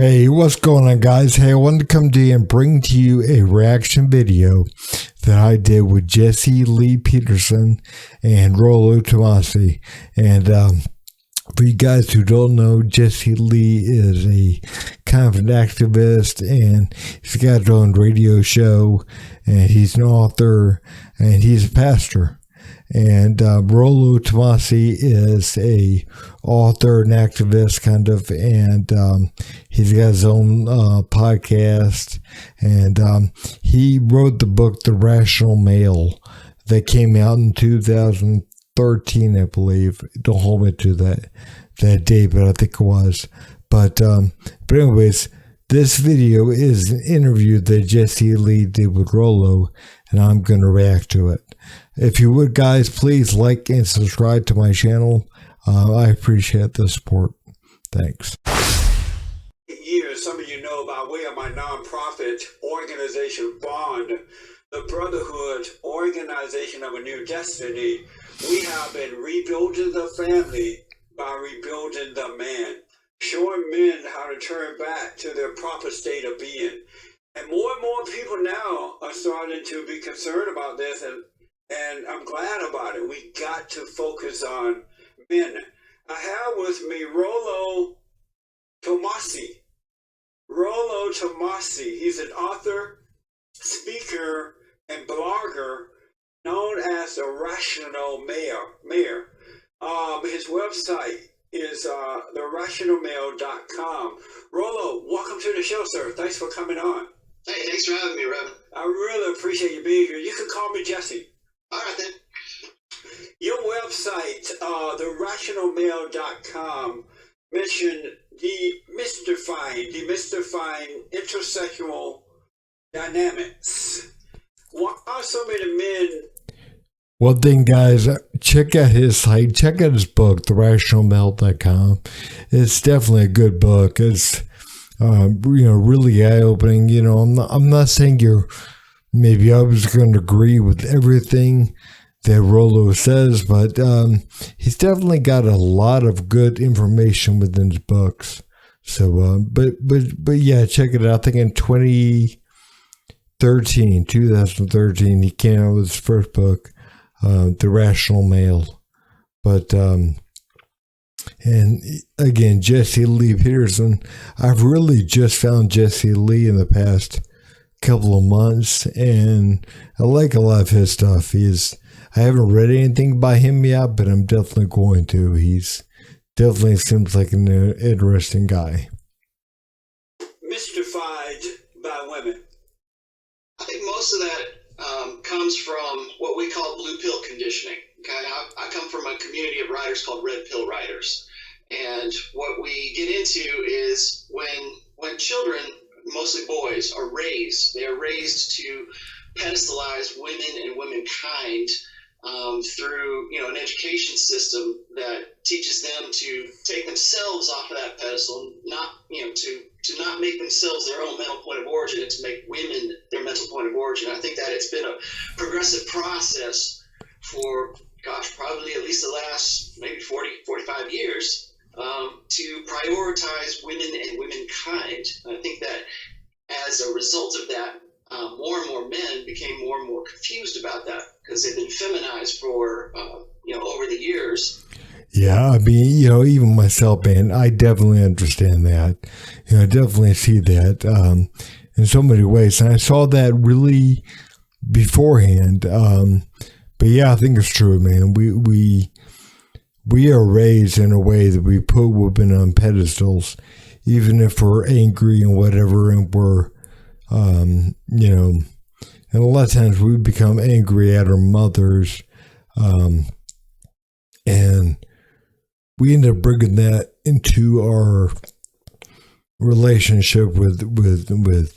Hey, what's going on, guys? Hey, I wanted to come to you and bring to you a reaction video that I did with Jesse Lee Peterson and Rollo Tomassi. And for you guys who don't know, Jesse Lee is a kind of an activist, and he's got his own radio show, and he's an author, and he's a pastor. And Rollo Tomassi is a author and activist, kind of, and he's got his own podcast, and he wrote the book The Rational Male that came out in 2013, I believe. Don't hold me to that date, but I think it was. But anyways, this video is an interview that Jesse Lee did with Rollo, and I'm going to react to it. If you would, guys, please like and subscribe to my channel. I appreciate the support. Thanks. Years, some of you know by way of my nonprofit organization, Bond, the Brotherhood Organization of a New Destiny, we have been rebuilding the family by rebuilding the man, showing men how to turn back to their proper state of being. And more people now are starting to be concerned about this, and I'm glad about it. We got to focus on men. I have with me Rollo Tomasi. Rollo Tomasi. He's an author, speaker, and blogger known as the Rational Mayor. His website is therationalmale.com. Rollo, welcome to the show, sir. Thanks for coming on. Hey, thanks for having me, Reverend. I really appreciate you being here. You can call me Jesse. All right, then. Your website, therationalmale.com, mentioned demystifying intersexual dynamics. Why are so many men? One thing, guys, check out his site. Check out his book, therationalmale.com. It's definitely a good book. It's really eye-opening. I'm not saying maybe I was going to agree with everything that Rollo says, but he's definitely got a lot of good information within his books. So, but yeah, check it out. I think in 2013, he came out with his first book, The Rational Male. But and again, Jesse Lee Peterson. I've really just found Jesse Lee in the past couple of months, and I like a lot of his stuff. I haven't read anything by him yet, but I'm definitely going to. He's definitely seems like an interesting guy. Mystified by women. I think most of that comes from what we call blue pill conditioning. Okay, I come from a community of writers called red pill writers, and what we get into is when children, mostly boys, are raised. They are raised to pedestalize women and womankind through an education system that teaches them to take themselves off of that pedestal, to not make themselves their own mental point of origin, and to make women their mental point of origin. I think that it's been a progressive process for, probably at least the last maybe 45 years, to prioritize women and womankind. I think that as a result of that, more and more men became more and more confused about that because they've been feminized for, over the years. Yeah, I mean, even myself, man, I definitely understand that. I definitely see that in so many ways. And I saw that really beforehand. But yeah, I think it's true, man. We are raised in a way that we put women on pedestals, even if we're angry and whatever, and we're, and a lot of times we become angry at our mothers, and we end up bringing that into our relationship with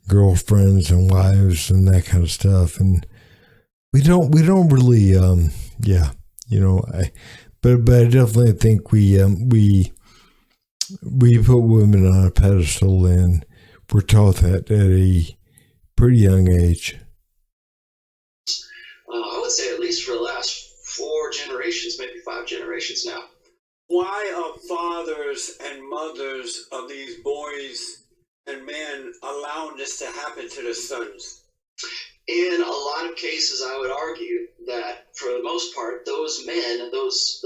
girlfriends and wives and that kind of stuff, and we don't really, but I definitely think we put women on a pedestal, and we're taught that at a pretty young age. I would say at least for the last 4 generations, maybe 5 generations now. why are fathers and mothers of these boys and men allowing this to happen to their sons? In a lot of cases, I would argue that for the most part, those men, those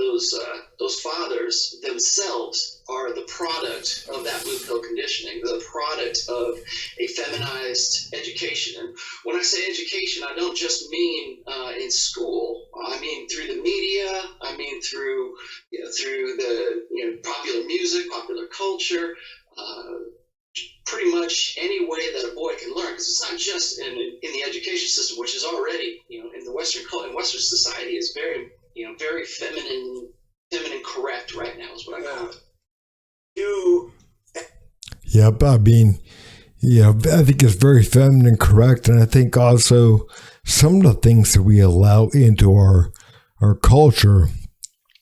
fathers themselves are the product of that blue pill conditioning, the product of a feminized education. And when I say education, I don't just mean in school. I mean through the media. I mean through the popular music, popular culture. Pretty much any way that a boy can learn, because it's not just in the education system, which is already, in the Western society is very, very feminine correct right now is what I call it. Yep, I mean, I think it's very feminine correct, and I think also some of the things that we allow into our culture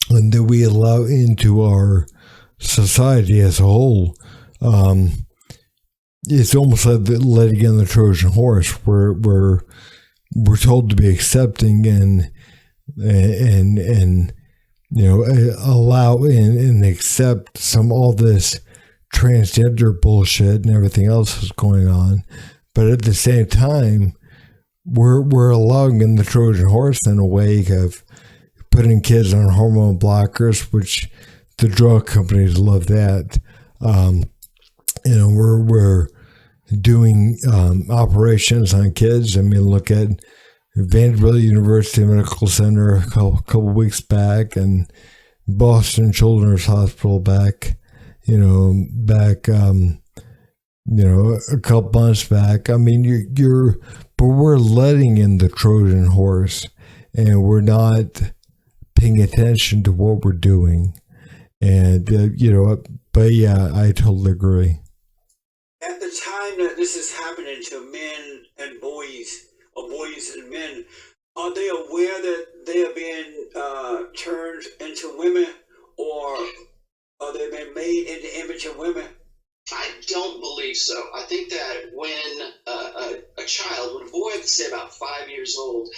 and that we allow into our society as a whole. It's almost like letting in the Trojan horse, where we're told to be accepting and allow and accept all this transgender bullshit and everything else that's going on, but at the same time, we're allowing in the Trojan horse in a way of putting kids on hormone blockers, which the drug companies love that. We're doing operations on kids. I mean, look at Vanderbilt University Medical Center a couple weeks back, and Boston Children's Hospital back a couple months back. I mean, but we're letting in the Trojan horse, and we're not paying attention to what we're doing. And but yeah, I totally agree. At the time that this is happening to men and boys, or boys and men, are they aware that they are being turned into women, or are they being made in the image of women? I don't believe so. I think that when a child, when a boy, say about 5 years old,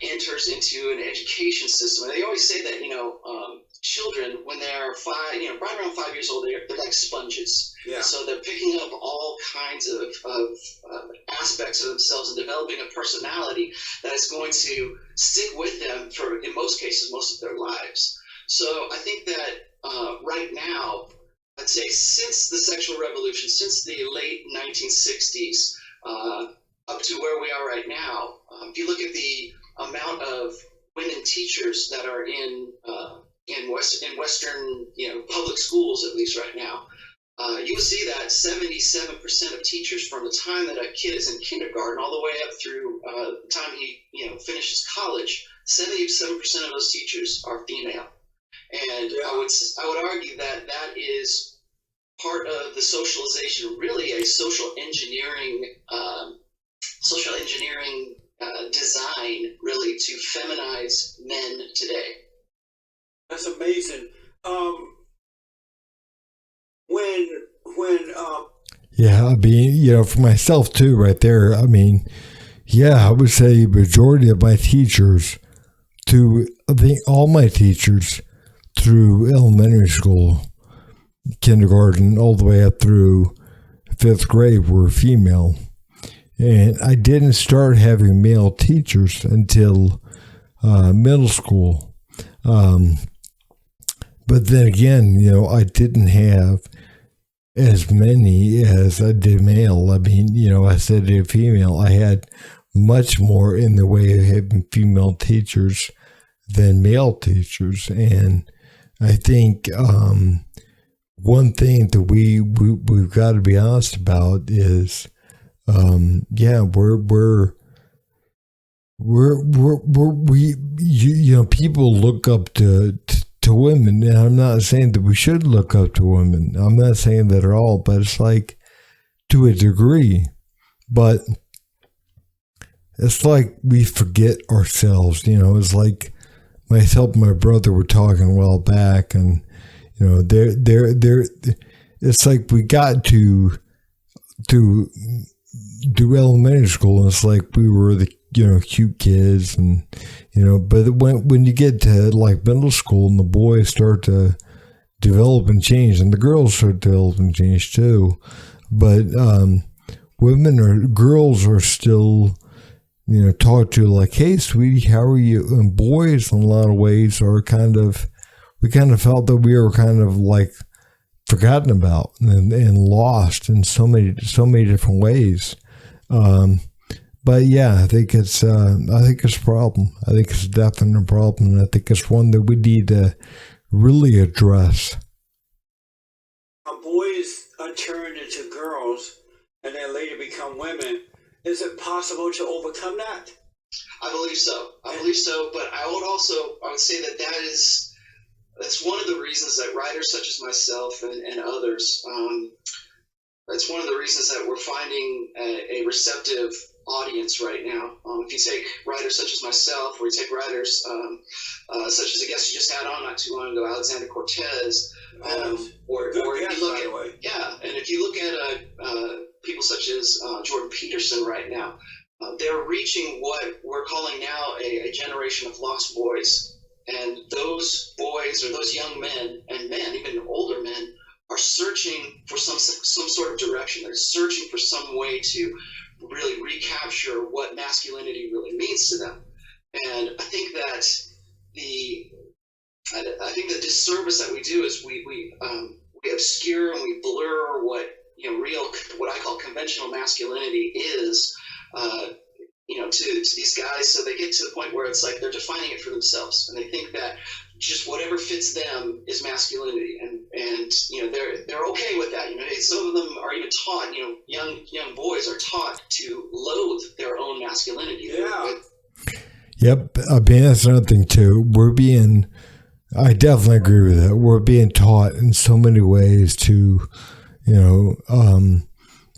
enters into an education system, and they always say that, children, when they're right around 5 years old, they're like sponges. Yeah. So they're picking up all kinds of aspects of themselves and developing a personality that is going to stick with them for, in most cases, most of their lives. So I think that right now, I'd say since the sexual revolution, since the late 1960s, up to where we are right now, if you look at the amount of women teachers that are in Western public schools, at least right now, you will see that 77% of teachers, from the time that a kid is in kindergarten all the way up through the time he finishes college, 77% of those teachers are female. And I would argue that is part of the socialization, really a social engineering design, really, to feminize men today. That's amazing. Yeah, I mean, for myself too, right there. I mean, yeah, I would say majority of my teachers, all my teachers through elementary school, kindergarten, all the way up through 5th grade were female. And I didn't start having male teachers until middle school. But then again, I didn't have as many as I did male. I mean, I said to female, I had much more in the way of having female teachers than male teachers. And I think one thing that we've got to be honest about is, people look up to women, and I'm not saying that we should look up to women. I'm not saying that at all, but it's like to a degree. But it's like we forget ourselves. It's like myself and my brother were talking a while back, and it's like we got to do elementary school, and it's like we were the cute kids, and but when you get to like middle school and the boys start to develop and change, and the girls should develop and change too. But girls are still, taught to like, hey, sweetie, how are you? And boys, in a lot of ways, we kind of felt that we were kind of like forgotten about and lost in so many different ways. But yeah, I think it's a problem. I think it's a definite problem, and I think it's one that we need to really address. Boys are turned into girls and then later become women. Is it possible to overcome that? I believe so. But I would say that's one of the reasons that writers such as myself and others, that's one of the reasons that we're finding a receptive audience right now. If you take writers such as myself, or you take writers such as a guest you just had on not too long ago, Alexander Cortez, or if you look at people such as Jordan Peterson right now, they're reaching what we're calling now a generation of lost boys. And those boys, or those young men and men, even older men, are searching for some sort of direction. They're searching for some way to really recapture what masculinity really means to them. And I think that the disservice that we do is we obscure and we blur what I call conventional masculinity is. To these guys, so they get to the point where it's like they're defining it for themselves, and they think that just whatever fits them is masculinity, and they're okay with that. Some of them are even taught. Young boys are taught to loathe their own masculinity. Yeah. Yep. I mean, that's another thing too. I definitely agree with that. We're being taught in so many ways to,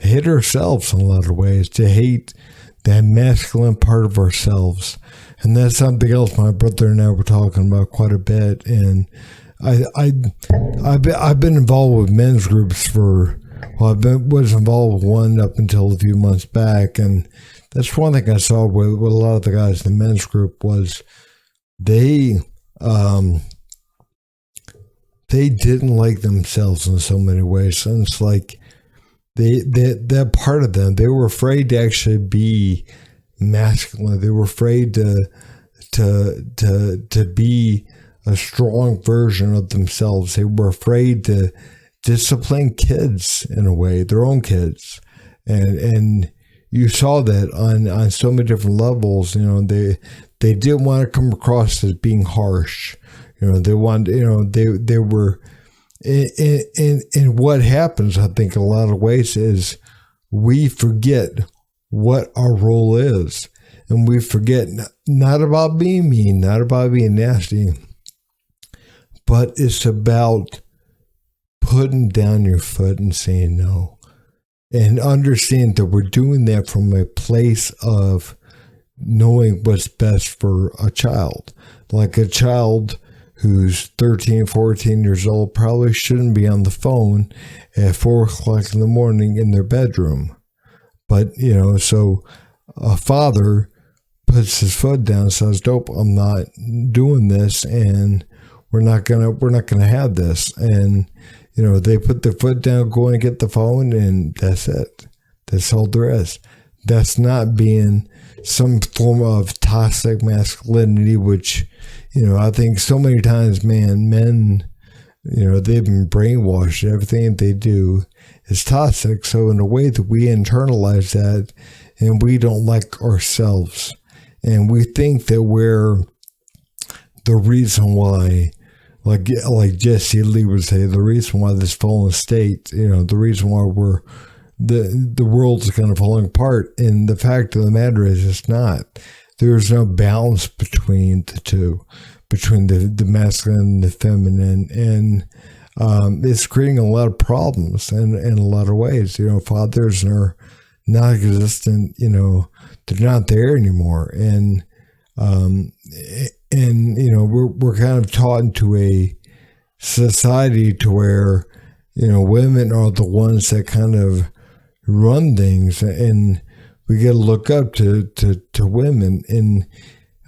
hate ourselves in a lot of ways, to hate that masculine part of ourselves. And that's something else my brother and I were talking about quite a bit. And I've been involved with men's groups was involved with one up until a few months back. And that's one thing I saw with a lot of the guys in the men's group was they didn't like themselves in so many ways. And it's like, that part of them, they were afraid to actually be masculine. They were afraid to be a strong version of themselves. They were afraid to discipline kids in a way, their own kids, and you saw that on so many different levels. They didn't want to come across as being harsh. They wanted. They were. And what happens, I think, in a lot of ways is we forget what our role is. And we forget not about being mean, not about being nasty, but it's about putting down your foot and saying no. And understand that we're doing that from a place of knowing what's best for a child. Like a child who's 13, 14 years old probably shouldn't be on the phone at 4 o'clock in the morning in their bedroom. But, so a father puts his foot down and says, nope, I'm not doing this, and we're not gonna have this. And, they put their foot down, go and get the phone, and that's it. That's all there is. That's not being some form of toxic masculinity, which, I think so many times, men, they've been brainwashed. Everything they do is toxic. So in a way that we internalize that, and we don't like ourselves, and we think that we're the reason why, like Jesse Lee would say, the reason why this fallen state, the reason why we're the world's kind of falling apart. And the fact of the matter is, it's not. There's no balance between the two, between the masculine and the feminine. And it's creating a lot of problems in a lot of ways. Fathers are non-existent, they're not there anymore. And we're kind of taught into a society to where, women are the ones that kind of run things, and we got to look up to women, and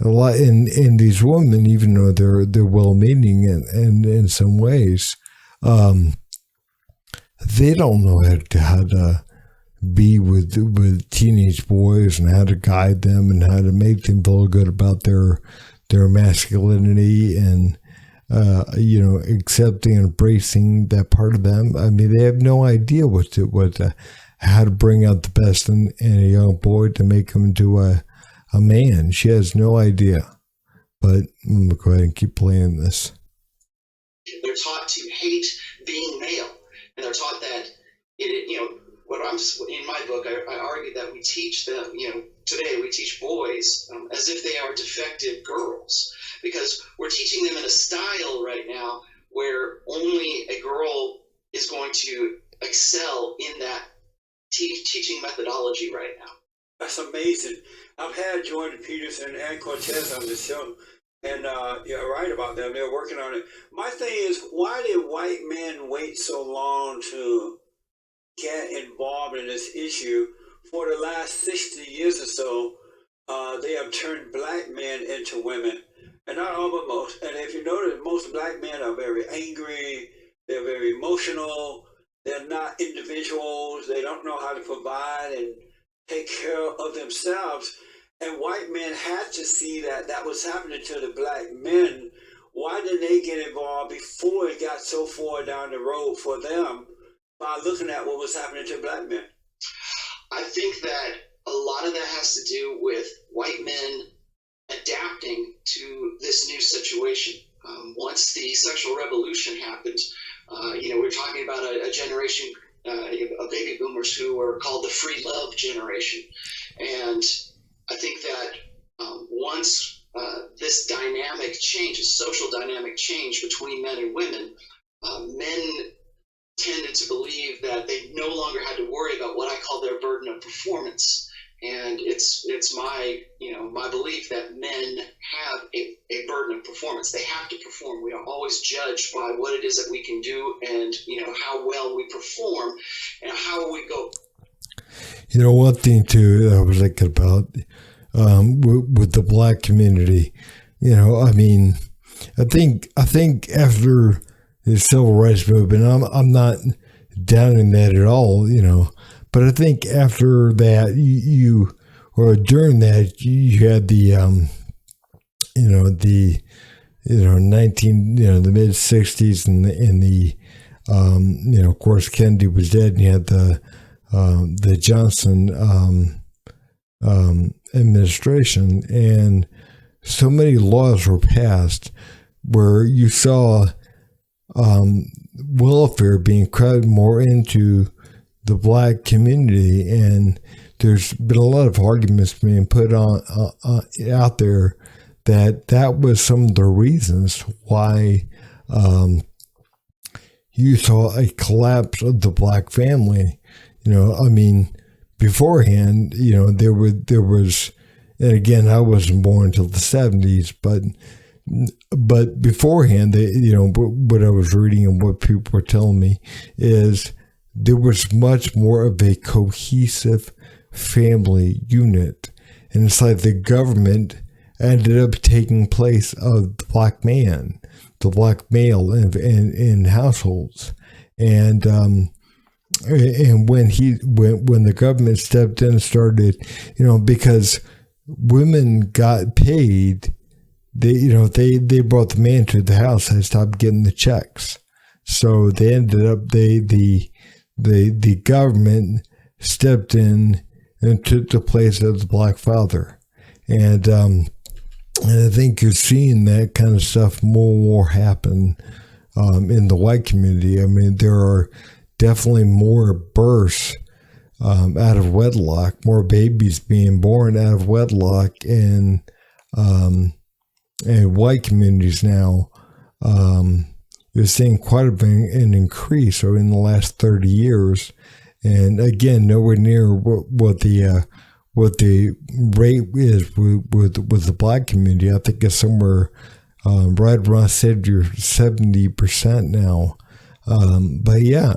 a lot in these women, even though they're well-meaning and in some ways, they don't know how to be with teenage boys and how to guide them and how to make them feel good about their masculinity and accepting and embracing that part of them. I mean, they have no idea how to bring out the best in a young boy to make him into a man. She has no idea. But I'm going to go ahead and keep playing this. They're taught to hate being male, and they're taught that in my book, I argue that we teach them, today we teach boys as if they are defective girls, because we're teaching them in a style right now where only a girl is going to excel in that teaching methodology right now. That's amazing. I've had Jordan Peterson and Cortez on the show, and you're right about them. They're working on it. My thing is, why did white men wait so long to get involved in this issue? For the last 60 years or so, they have turned black men into women. And not all, but most. And if you notice, most black men are very angry. They're very emotional. They're not individuals. They don't know how to provide and take care of themselves. And white men had to see that was happening to the black men. Why didn't they get involved before it got so far down the road for them by looking at what was happening to black men? I think that a lot of that has to do with white men adapting to this new situation. Once the sexual revolution happened, we're talking about a generation of baby boomers who were called the free love generation. And I think that once this dynamic change, a social dynamic change between men and women, men tended to believe that they no longer had to worry about what I call their burden of performance. And it's my belief that men have a burden of performance. They have to perform. We are always judged by what it is that we can do and how well we perform and how we go. One thing too that I was thinking about with the black community, I think after the civil rights movement, I'm not downing that at all, but I think after that during that you had the the mid 60s and the of course Kennedy was dead, and you had the Johnson administration, and so many laws were passed where you saw welfare being crowded more into the black community, and there's been a lot of arguments being put on out there that was some of the reasons why you saw a collapse of the black family. Beforehand, there was, and again, I wasn't born until the 70s, but beforehand, what I was reading and what people were telling me is there was much more of a cohesive family unit. And it's like the government ended up taking place of the black man, the black male in households. And when the government stepped in and started, because women got paid, they brought the man to the house. They stopped getting the checks. So they ended up, the government stepped in and took the place of the black father. And I think you're seeing that kind of stuff more and more happen in the white community. There are definitely more births out of wedlock, more babies being born out of wedlock in white communities now. You're seeing quite an increase in the last 30 years. And again, nowhere near what the rate is with the black community. I think it's somewhere right around 70% now. But yeah,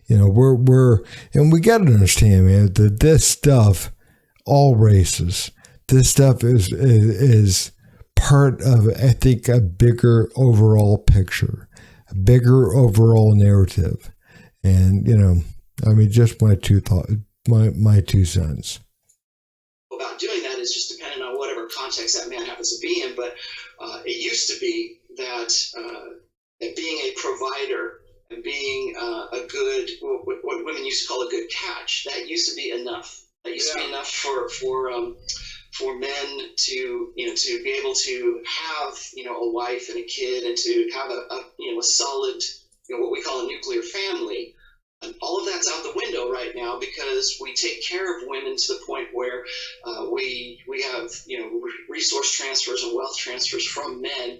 we're and we got to understand, man, that this stuff, all races, this stuff is part of, I think, a bigger overall picture. bigger overall narrative. And, just my my 2 cents. About doing that is just dependent on whatever context that man happens to be in. But it used to be that being a provider and being a good, what women used to call a good catch, that used to be enough. That used to be enough for men to be able to have a wife and a kid and to have a solid what we call a nuclear family. And all of that's out the window right now because we take care of women to the point where we have resource transfers and wealth transfers from men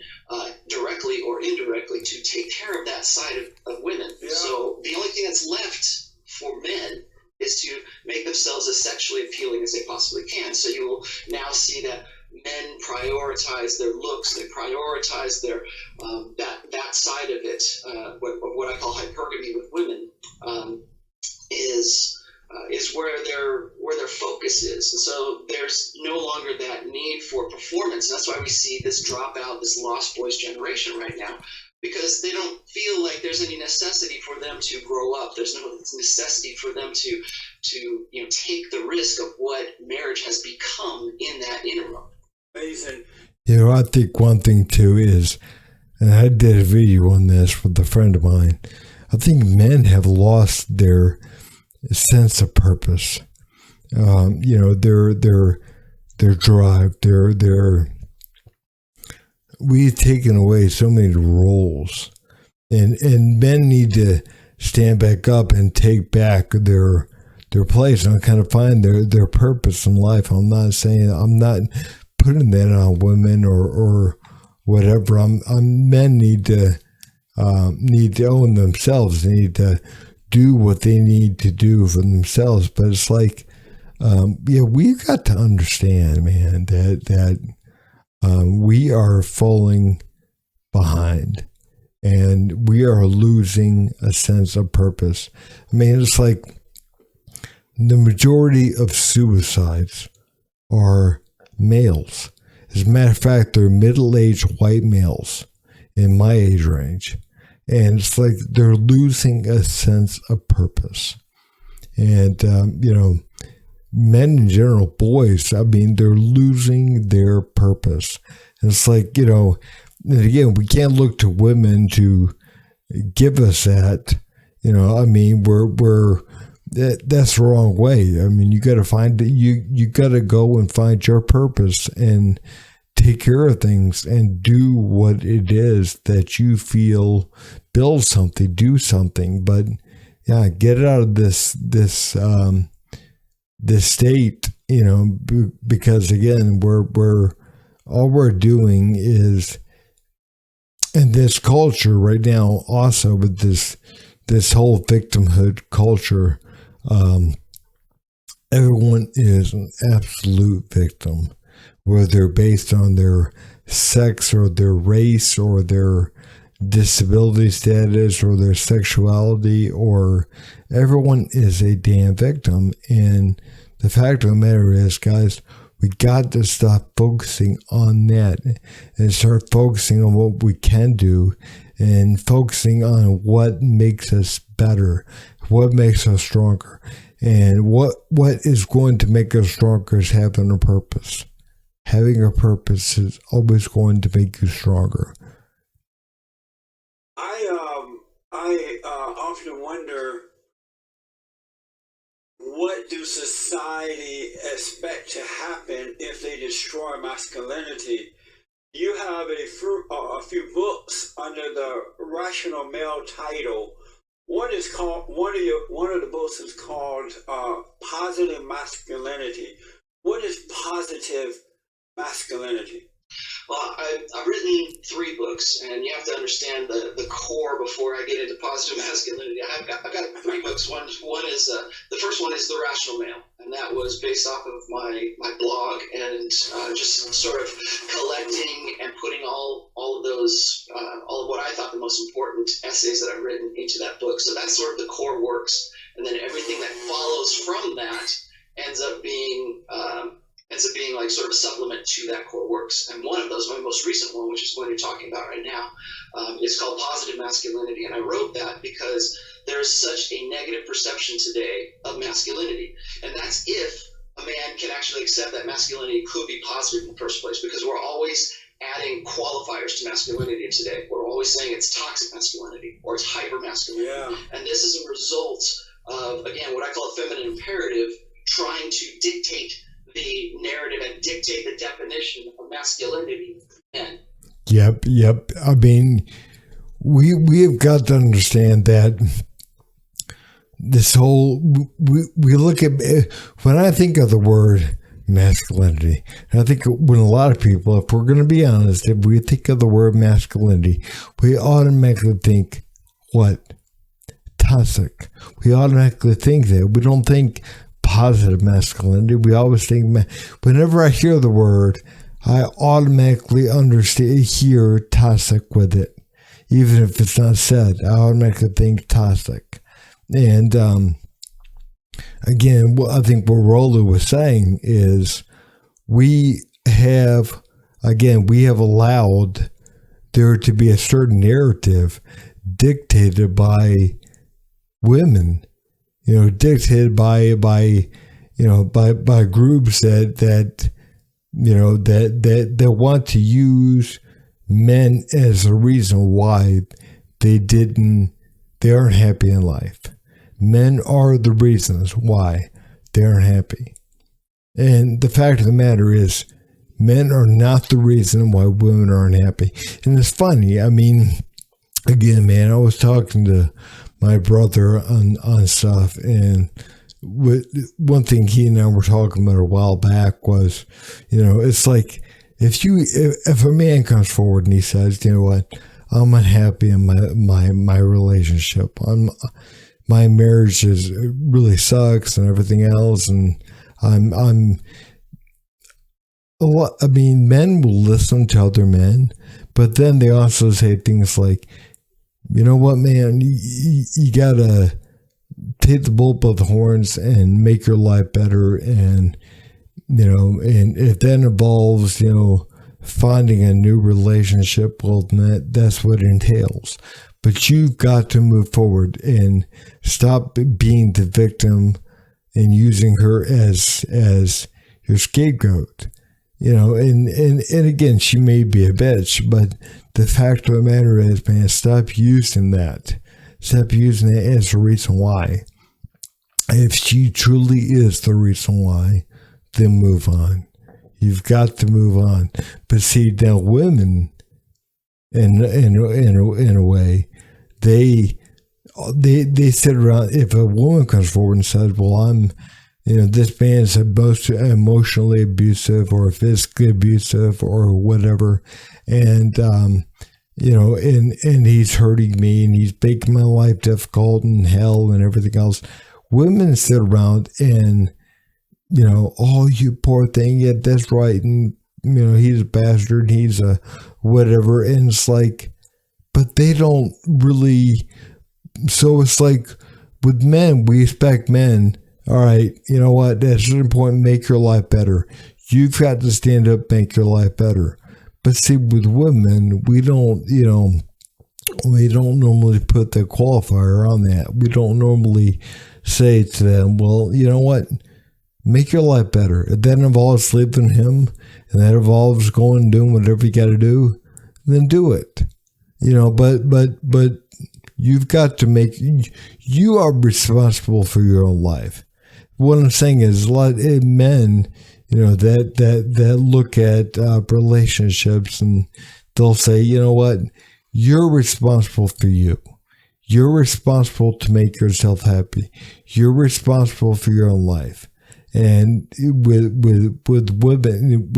directly or indirectly to take care of that side of women. Yeah. So the only thing that's left for men is to make themselves as sexually appealing as they possibly can. So you will now see that men prioritize their looks, they prioritize their that side of it. What I call hypergamy with women is where their focus is. And so there's no longer that need for performance. And that's why we see this dropout, this lost boys generation right now, because they don't feel like there's any necessity for them to grow up. There's no necessity for them to take the risk of what marriage has become in that interim. Amazing. I think one thing too is, and I did a video on this with a friend of mine, I think men have lost their sense of purpose. Their drive, we've taken away so many roles, and men need to stand back up and take back their place and kind of find their purpose in life. I'm not putting that on women or whatever. Men need to own themselves. They need to do what they need to do for themselves. But it's like, we've got to understand, man, that we are falling behind and we are losing a sense of purpose. I mean, it's like the majority of suicides are males. As a matter of fact, they're middle-aged white males in my age range. And it's like they're losing a sense of purpose. And, men in general, boys, I mean, they're losing their purpose. And it's like, and again, we can't look to women to give us that. That's the wrong way. I mean, you got to find it. You got to go and find your purpose and take care of things and do what it is that you feel. Build something, do something. But yeah, get it out of this state. Because again, we're all we're doing is in this culture right now. Also, with this whole victimhood culture. Everyone is an absolute victim, whether based on their sex or their race or their disability status or their sexuality, or everyone is a damn victim. And the fact of the matter is, guys, we got to stop focusing on that and start focusing on what we can do and focusing on what makes us better, what makes us stronger. And what is going to make us stronger is having a purpose. Having a purpose is always going to make you stronger. I often wonder, what do society expect to happen if they destroy masculinity? You have a few books under the Rational Male title. One is called one of the books is called Positive Masculinity. What is positive masculinity? Well, I've written 3 books, and you have to understand the core before I get into positive masculinity. I've got 3 books. One is the first one is The Rational Male, and that was based off of my blog and just sort of collecting and putting all of those all of what I thought the most important essays that I've written into that book. So that's sort of the core works, and then everything that follows from that ends up being ends up being like sort of a supplement to that core works. And one of those, my most recent one, which is what you're talking about right now, is called Positive Masculinity. And I wrote that because there is such a negative perception today of masculinity. And that's if a man can actually accept that masculinity could be positive in the first place, because we're always adding qualifiers to masculinity today. We're always saying it's toxic masculinity or it's hyper masculinity. Yeah. And this is a result of, again, what I call a feminine imperative, trying to dictate the narrative and dictate the definition of masculinity. And Yep. I mean, we have got to understand that this whole, we look at, when I think of the word masculinity, and I think when a lot of people, if we're going to be honest, if we think of the word masculinity, we automatically think, what? Toxic. We automatically think that. We don't think positive masculinity. We always think, whenever I hear the word, I automatically hear toxic with it. Even if it's not said, I automatically think toxic. And again, I think what Rollo was saying is we have allowed there to be a certain narrative dictated by women, dictated by groups that want to use men as a reason why they aren't happy in life. Men are the reasons why they aren't happy. And the fact of the matter is, men are not the reason why women aren't happy. And it's funny, I mean, again, man, I was talking to my brother on stuff, and one thing he and I were talking about a while back was, it's like, if a man comes forward and he says, you know what, I'm unhappy in my relationship, my marriage really sucks and everything else, and men will listen to other men, but then they also say things like, you know what, man, you gotta take the bull by the horns and make your life better, and and if that involves finding a new relationship, well, that's what it entails. But you've got to move forward and stop being the victim and using her as your scapegoat. And again, she may be a bitch, but the fact of the matter is, man, stop using that. Stop using it as the reason why. If she truly is the reason why, then move on. You've got to move on. But see, now women, in a way, they sit around. If a woman comes forward and says, well, this man is emotionally abusive or physically abusive or whatever, and and he's hurting me and he's making my life difficult and hell and everything else, women sit around and oh, you poor thing, yeah, that's right, and he's a bastard, he's a whatever, and it's like, but they don't really. So it's like with men, we expect men, all right, you know what, at a certain point, make your life better. You've got to stand up, make your life better. But see, with women, we don't normally put the qualifier on that. We don't normally say to them, well, you know what, make your life better. If that involves leaving him, and that involves going and doing whatever you got to do, then do it. But you've got to you are responsible for your own life. What I'm saying is, a lot of men, that look at relationships and they'll say, you know what, you're responsible for you. You're responsible to make yourself happy. You're responsible for your own life. And with women,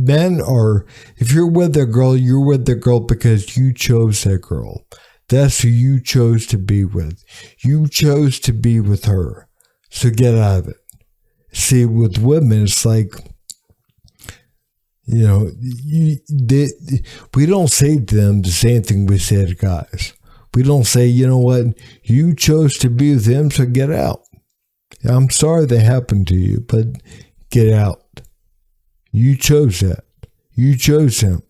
men are, if you're with a girl, you're with the girl because you chose that girl. That's who you chose to be with. You chose to be with her. So get out of it. See, with women, it's like, we don't say to them the same thing we say to guys. We don't say, you know what, you chose to be with him, so get out. I'm sorry that happened to you, but get out. You chose that. You chose him.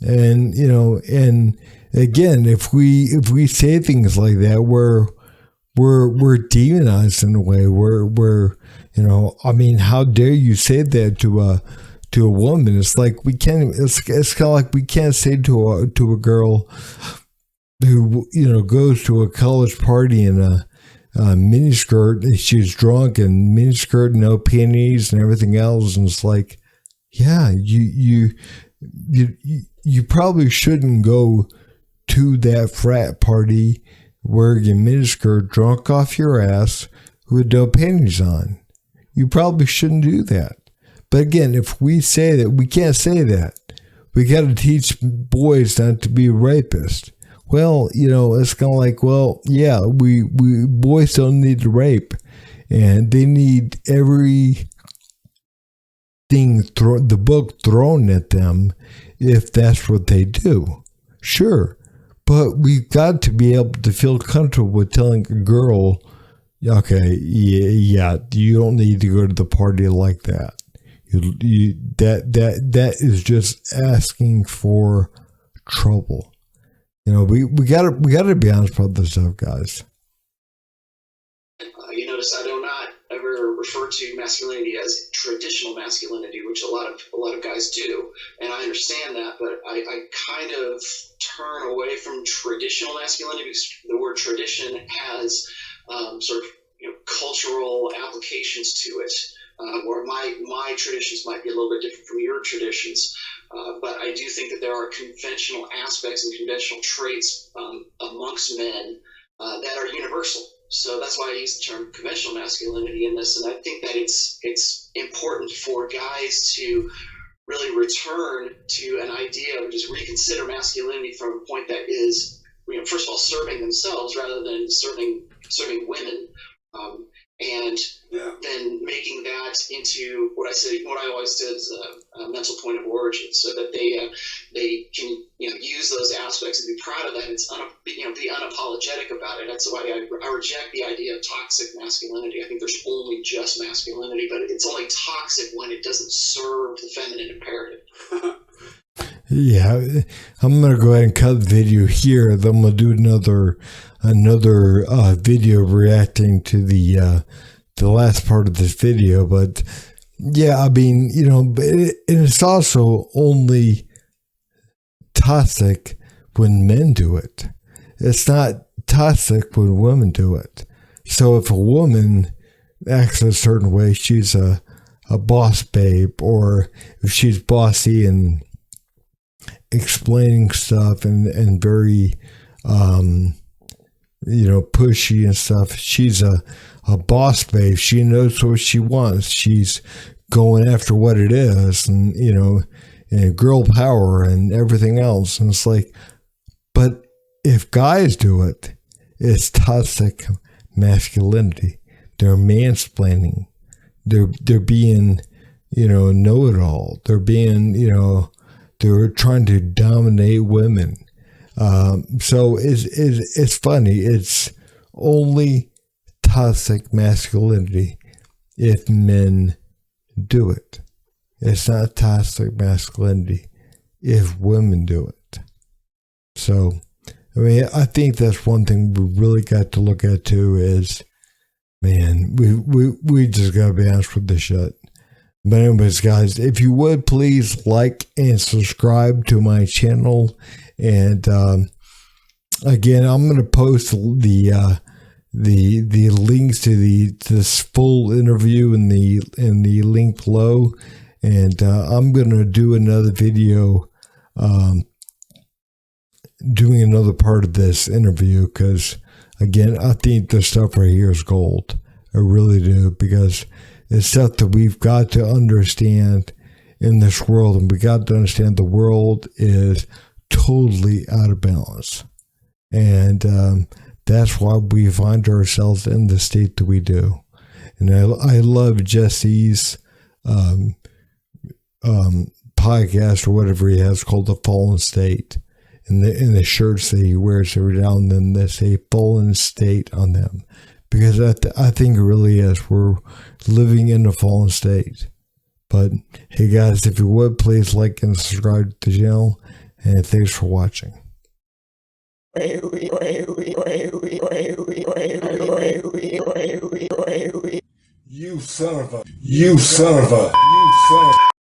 And, you know, and again, if we say things like that, we're demonized in a way. We're you know, I mean, how dare you say that to a woman? It's like we can't. It's kind of like we can't say to a girl who, you know, goes to a college party in a miniskirt and she's drunk and miniskirt, no panties and everything else, and it's like, yeah, you probably shouldn't go to that frat party wearing a miniskirt, drunk off your ass with no panties on. You probably shouldn't do that. But again, if we say that, we can't say that. We got to teach boys not to be rapists. Well, you know, it's kind of like, well, yeah, we boys don't need to rape, and they need everything the book thrown at them if that's what they do. Sure, but we've got to be able to feel comfortable with telling a girl, okay, yeah, you don't need to go to the party like that. That is just asking for trouble. You know, we gotta be honest about this stuff, guys. You notice I do not ever refer to masculinity as traditional masculinity, which a lot of guys do, and I understand that, but I kind of turn away from traditional masculinity because the word tradition has sort of, you know, cultural applications to it, where my traditions might be a little bit different from your traditions. But I do think that there are conventional aspects and conventional traits amongst men that are universal. So that's why I use the term conventional masculinity in this. And I think that it's important for guys to really return to an idea, which is reconsider masculinity from a point that is, you know, first of all, serving themselves rather than serving women. And then making that into what I always said is a mental point of origin, so that they can, you know, use those aspects and be proud of that. It's be unapologetic about it. That's why I reject the idea of toxic masculinity. I think there's only just masculinity, but it's only toxic when it doesn't serve the feminine imperative. Yeah, I'm going to go ahead and cut the video here. Then we'll do another video reacting to the last part of this video. But yeah, I mean, you know, it's also only toxic when men do it. It's not toxic when women do it. So if a woman acts a certain way, she's a boss babe, or if she's bossy and explaining stuff and very you know, pushy and stuff, she's a boss babe. She knows what she wants. She's going after what it is, and, you know, and girl power and everything else. And it's like, but if guys do it, it's toxic masculinity. They're mansplaining. They're being, you know, know-it-all. They're being, you know, they're trying to dominate women. So it's funny. It's only toxic masculinity if men do it. It's not toxic masculinity if women do it. So, I mean, I think that's one thing we really got to look at too is, man, we just got to be honest with this shit. But anyways, guys, if you would, please like and subscribe to my channel. And again, I'm going to post the links to this full interview in the link below. And I'm going to do another video doing another part of this interview, because again, I think this stuff right here is gold. I really do, because it's stuff that we've got to understand in this world, and we got to understand the world is totally out of balance, and that's why we find ourselves in the state that we do. And I love Jesse's podcast or whatever he has called The Fallen State, and the shirts that he wears every now and then that say "Fallen State" on them. Because I think it really is. We're living in a fallen state. But hey guys, if you would, please like and subscribe to the channel, and thanks for watching. You son of a